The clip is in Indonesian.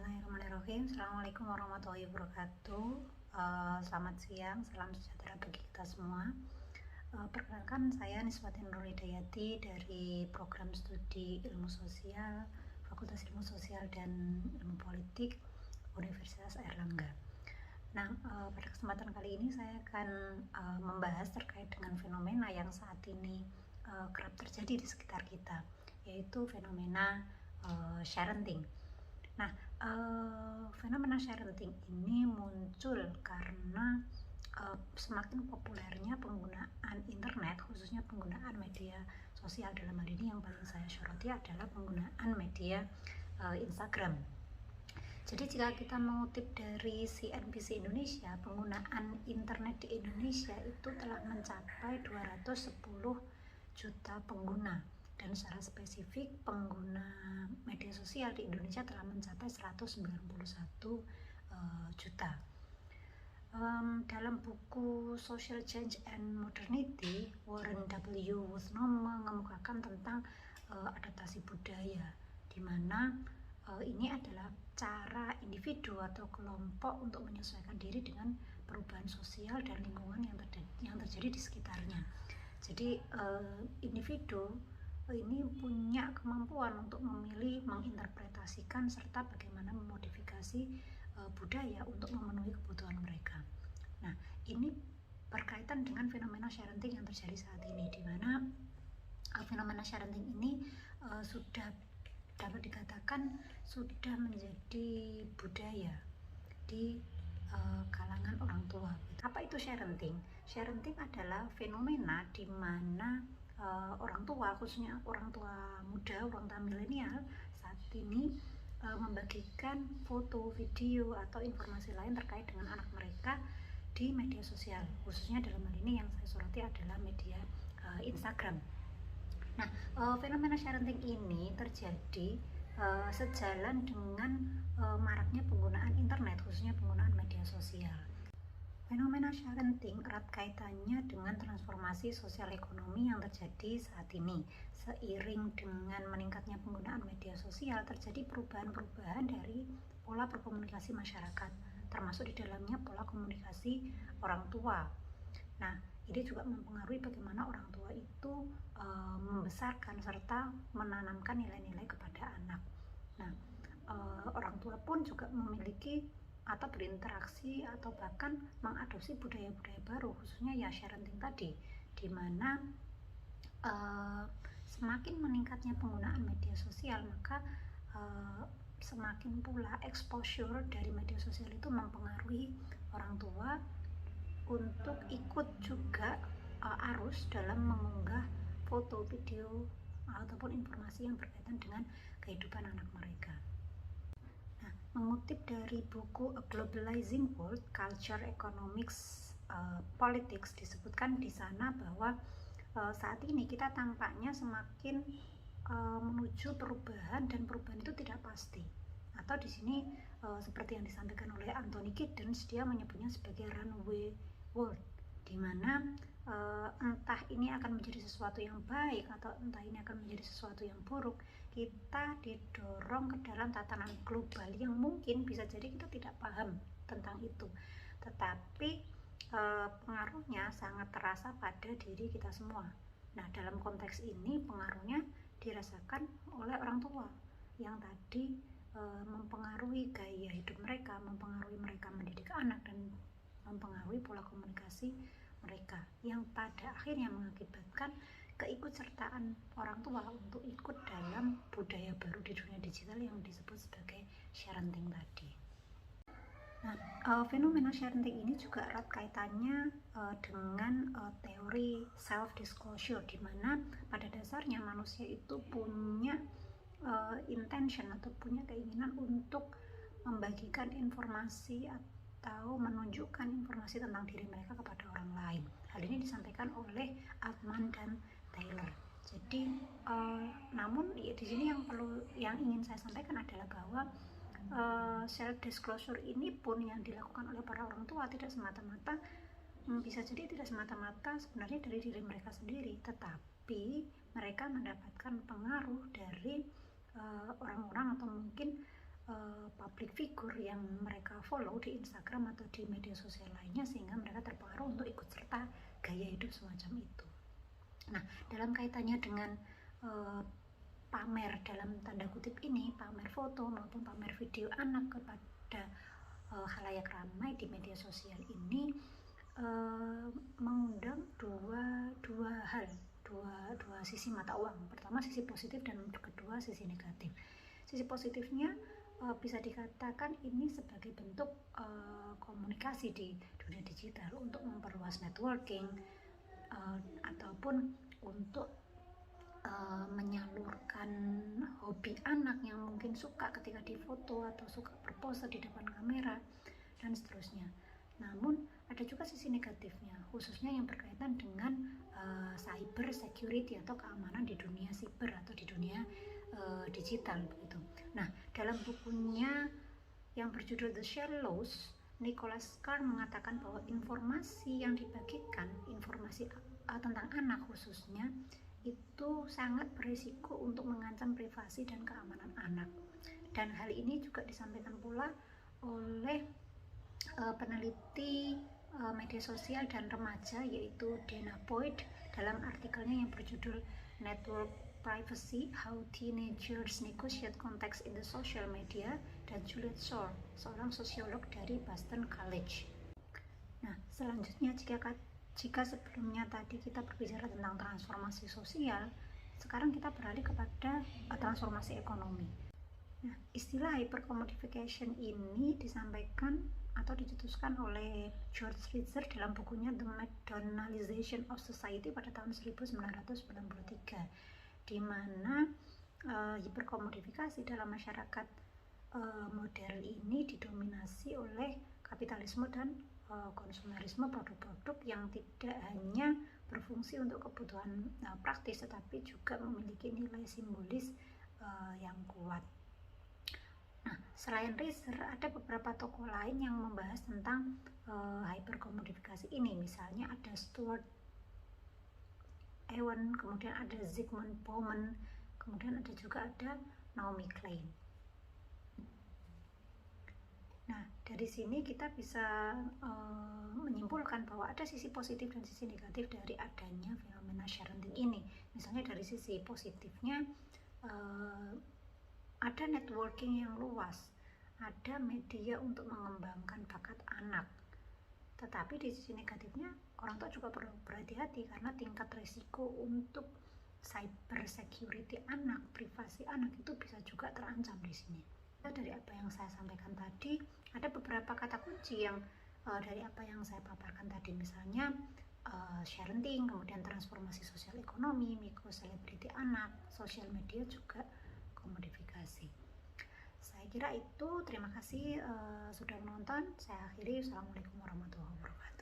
Bismillahirrahmanirrahim. Assalamualaikum warahmatullahi wabarakatuh. Selamat siang, salam sejahtera bagi kita semua. Perkenalkan, saya Niswatin Nurhidayati dari program studi Ilmu Sosial, Fakultas Ilmu Sosial dan Ilmu Politik, Universitas Airlangga. Nah, pada kesempatan kali ini saya akan membahas terkait dengan fenomena yang saat ini kerap terjadi di sekitar kita, yaitu fenomena sharenting. Nah, fenomena sharenting ini muncul karena semakin populernya penggunaan internet, khususnya penggunaan media sosial. Dalam hal ini yang paling saya soroti adalah penggunaan media Instagram. Jadi jika kita mengutip dari CNBC Indonesia, penggunaan internet di Indonesia itu telah mencapai 210 juta pengguna. Dan secara spesifik, pengguna media sosial di Indonesia telah mencapai 191 juta. Dalam buku Social Change and Modernity, Warren W. Woodnom mengemukakan tentang adaptasi budaya, di mana ini adalah cara individu atau kelompok untuk menyesuaikan diri dengan perubahan sosial dan lingkungan yang terjadi di sekitarnya. Jadi individu ini punya kemampuan untuk memilih, menginterpretasikan, serta bagaimana memodifikasi budaya untuk memenuhi kebutuhan mereka. Nah, ini berkaitan dengan fenomena sharenting yang terjadi saat ini, di mana fenomena sharenting ini sudah dapat dikatakan sudah menjadi budaya di kalangan orang tua. Apa itu sharenting? Sharenting adalah fenomena di mana orang tua, khususnya orang tua muda, orang tua milenial saat ini membagikan foto, video, atau informasi lain terkait dengan anak mereka di media sosial, khususnya dalam hal ini yang saya soroti adalah media Instagram. Nah, fenomena sharenting ini terjadi sejalan dengan maraknya penggunaan internet, khususnya penggunaan media sosial. Fenomena sharenting erat kaitannya dengan transformasi sosial ekonomi yang terjadi saat ini. Seiring dengan meningkatnya penggunaan media sosial, terjadi perubahan-perubahan dari pola berkomunikasi masyarakat, termasuk di dalamnya pola komunikasi orang tua. Nah, ini juga mempengaruhi bagaimana orang tua itu membesarkan serta menanamkan nilai-nilai kepada anak. Nah, orang tua pun juga memiliki atau berinteraksi atau bahkan mengadopsi budaya-budaya baru, khususnya ya sharenting tadi, di mana semakin meningkatnya penggunaan media sosial, maka semakin pula exposure dari media sosial itu mempengaruhi orang tua untuk ikut juga arus dalam mengunggah foto, video, ataupun informasi yang berkaitan dengan kehidupan anak mereka. Nah, mengutip dari buku A Globalizing World, Culture, Economics, Politics, disebutkan di sana bahwa saat ini kita tampaknya semakin menuju perubahan, dan perubahan itu tidak pasti. Atau di sini seperti yang disampaikan oleh Anthony Giddens, dia menyebutnya sebagai runaway world, di mana entah ini akan menjadi sesuatu yang baik atau entah ini akan menjadi sesuatu yang buruk, kita didorong ke dalam tatanan global yang mungkin bisa jadi kita tidak paham tentang itu, tetapi pengaruhnya sangat terasa pada diri kita semua. Nah, dalam konteks ini pengaruhnya dirasakan oleh orang tua yang tadi mempengaruhi gaya hidup mereka, mempengaruhi mereka mendidik anak, dan mempengaruhi pola komunikasi mereka, yang pada akhirnya mengakibatkan keikutsertaan orang tua untuk ikut dalam budaya baru di dunia digital yang disebut sebagai sharenting tadi. Nah, fenomena sharenting ini juga erat kaitannya dengan teori self-disclosure, di mana pada dasarnya manusia itu punya intention atau punya keinginan untuk membagikan informasi atau menunjukkan informasi tentang diri mereka kepada orang lain. Hal ini disampaikan oleh Altman dan Taylor. Jadi, namun ya, di sini yang ingin saya sampaikan adalah bahwa self disclosure ini pun yang dilakukan oleh para orang tua tidak semata-mata bisa jadi tidak semata-mata sebenarnya dari diri mereka sendiri, tetapi mereka mendapatkan pengaruh dari orang-orang atau mungkin public figure yang mereka follow di Instagram atau di media sosial lainnya, sehingga mereka terpengaruh untuk ikut serta gaya hidup semacam itu. Nah, dalam kaitannya dengan pamer dalam tanda kutip ini, pamer foto maupun pamer video anak kepada khalayak ramai di media sosial ini mengundang dua sisi mata uang. Pertama sisi positif dan kedua sisi negatif. Sisi positifnya bisa dikatakan ini sebagai bentuk komunikasi di dunia digital untuk memperluas networking ataupun untuk menyalurkan hobi anak yang mungkin suka ketika difoto atau suka berpose di depan kamera dan seterusnya. Namun ada juga sisi negatifnya, khususnya yang berkaitan dengan cyber security atau keamanan di dunia siber atau di dunia digital begitu. Nah, dalam bukunya yang berjudul The Shallows, Nicholas Carr mengatakan bahwa informasi yang dibagikan, informasi tentang anak khususnya, itu sangat berisiko untuk mengancam privasi dan keamanan anak. Dan hal ini juga disampaikan pula oleh peneliti media sosial dan remaja, yaitu Dana Boyd, dalam artikelnya yang berjudul Network Privacy, How Teenagers Negotiate Context in the Social Media, dan Juliet Shore, seorang sosiolog dari Boston College. Nah, selanjutnya jika sebelumnya tadi kita berbicara tentang transformasi sosial, sekarang kita beralih kepada transformasi ekonomi. Nah, istilah hypercommodification ini disampaikan atau dicetuskan oleh George Ritzer dalam bukunya The McDonaldization of Society pada tahun 1993, di mana hiperkomodifikasi dalam masyarakat modern ini didominasi oleh kapitalisme dan konsumerisme produk-produk yang tidak hanya berfungsi untuk kebutuhan praktis, tetapi juga memiliki nilai simbolis yang kuat. Nah, selain Ritzer, ada beberapa tokoh lain yang membahas tentang hyperkomodifikasi ini. Misalnya ada Stuart Ewan, kemudian ada Zygmunt Bauman, kemudian ada Naomi Klein. Nah, dari sini kita bisa menyimpulkan bahwa ada sisi positif dan sisi negatif dari adanya fenomena sharenting ini. Misalnya dari sisi positifnya, ada networking yang luas, ada media untuk mengembangkan bakat anak. Tetapi di sisi negatifnya, orang tua juga perlu berhati-hati karena tingkat risiko untuk cyber security anak, privasi anak itu bisa juga terancam di sini. Dari apa yang saya sampaikan tadi, ada beberapa kata kunci yang dari apa yang saya paparkan tadi, misalnya sharenting, kemudian transformasi sosial ekonomi, mikro selebriti anak, sosial media, juga komodifikasi. Saya kira itu. Terima kasih sudah menonton. Saya akhiri. Assalamualaikum warahmatullahi wabarakatuh.